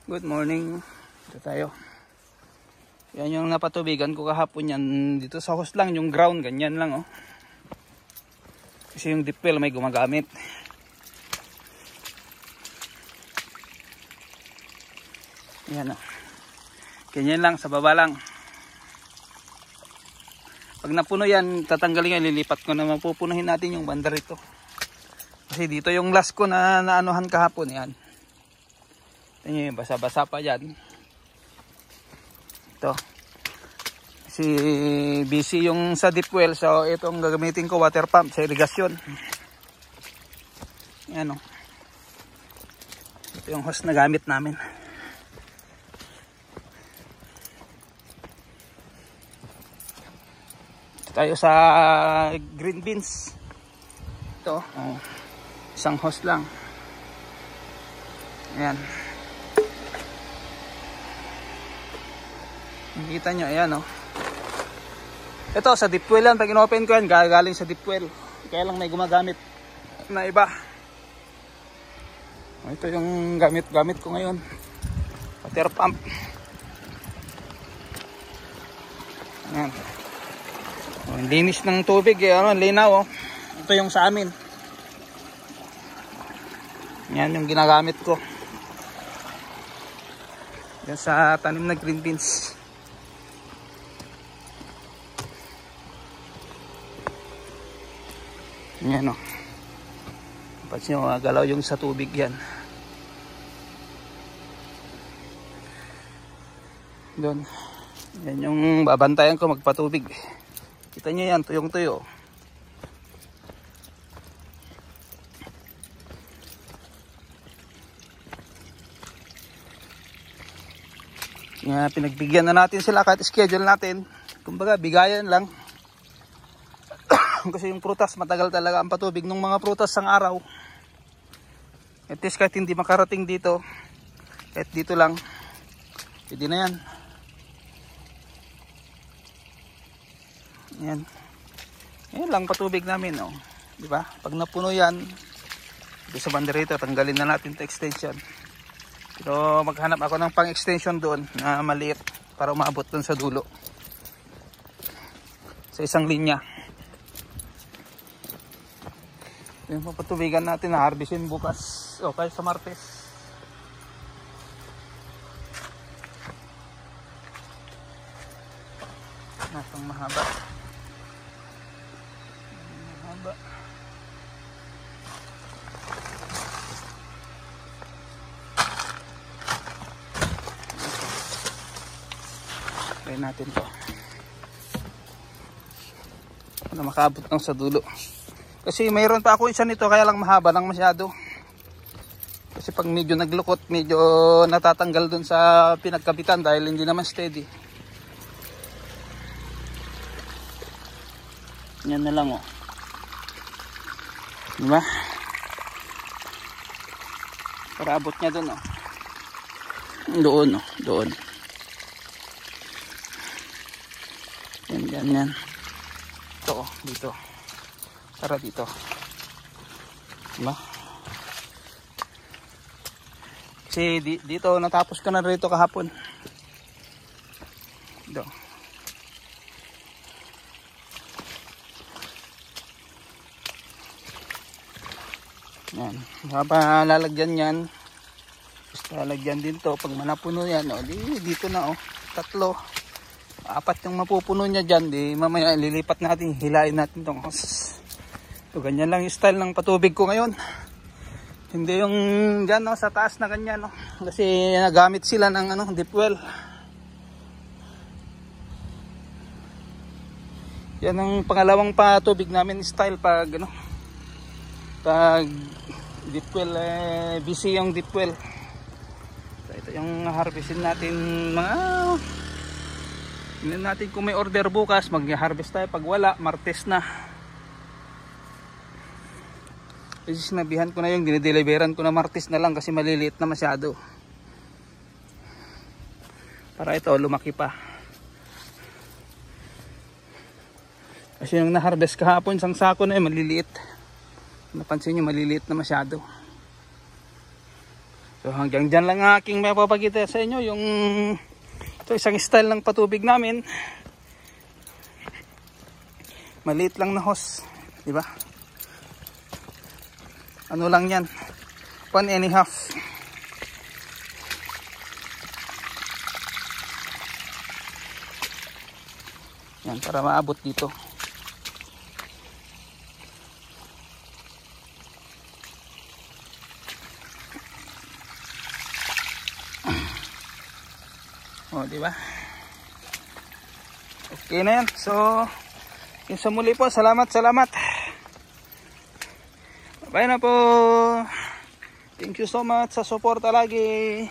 Good morning. Ito tayo. Yan yung napatubigan ko kahapon yan. Dito sa hose lang, yung ground, ganyan lang oh. Kasi yung deep well may gumagamit. Yan oh. Ganyan lang, sa baba lang. Pag napuno yan, tatanggalin yan, lilipat ko na mapupunuhin natin yung banda rito. Kasi dito yung last ko na naanuhan kahapon yan. Ito basa-basa pa dyan. Ito. Si busy yung sa deep well. So itong gagamitin ko water pump sa irigasyon. Yan o. Ito yung hose na gamit namin. Ito tayo sa green beans. Ito. Oh. Isang hose lang. Ayan. Nakikita nyo, ayan o. Ito sa deep well yan, pag in-open ko yan, gagaling sa deep well. Kaya lang may gumagamit na iba. Ito yung gamit ko ngayon. Water pump. Ayan. Linis ng tubig, linaw o. Ito yung sa amin. Yan yung ginagamit ko. Yan sa tanim na green beans. Yan o. Pansin nyo, galaw yung sa tubig yan. Doon. Yan yung babantayan ko magpatubig. Kita nyo yan, tuyong tuyo. Yan, pinagbigyan na natin sila kahit schedule natin. Kumbaga, bigayan lang. Kasi yung prutas, matagal talaga ang patubig ng mga prutas sang araw. At least kahit hindi makarating dito, kahit dito lang, pwede na yan. Yan. Yan lang patubig namin. Oh. Diba? Pag napuno yan, dito sa banderito, tanggalin na natin ito extension. Pero maghanap ako ng pang extension doon na maliit para umabot doon sa dulo. Sa isang linya. Yung papatubigan natin na harvestin bukas o kaya sa Martes. Nasang mahaba. Mahaba. Try natin to. Para makaabot lang sa dulo. Kasi mayroon pa ako isa nito kaya lang mahaba lang masyado. Kasi pag medyo naglukot, medyo natatanggal dun sa pinagkabitan dahil hindi naman steady. Yan na lang oh. Diba? Para abot niya dun oh. Doon oh, doon. Yan, ganyan. Ito oh, dito. Para dito. Diba? Kasi dito natapos ko na rito kahapon. Dito. Yan. Baka lalagyan yan. Basta lalagyan din to. Pag manapuno yan, oh, dito na oh. 3. 4 yung mapupuno niya dyan. Di mamaya lilipat natin. Hilain natin itong hose. So, ganyan lang yung style ng patubig ko ngayon. Hindi yung dyan no, sa taas na ganyan no. Kasi nagamit sila ng deep well. Yan ang pangalawang patubig namin style pag pag deep well busy yung deep well. So, ito yung harvestin natin mga tingnan natin kung may order bukas mag-harvest tayo. Pag wala, Martes na. Kasi sinabihan ko na yung dinideliveran ko na Martes na lang kasi maliliit na masyado. Para ito lumaki pa. Kasi yung na-harvest kahapon, isang sako na maliliit. Napansin nyo maliliit na masyado. So hanggang dyan lang aking mapapakita sa inyo yung ito isang style ng patubig namin. Maliit lang na hose, di ba? Ano lang yan, 1.5. Yan, para maabot dito. O, di ba? Okay na yan. So, yung sa muli po, salamat. Bye na po. Thank you so much sa suporta lagi.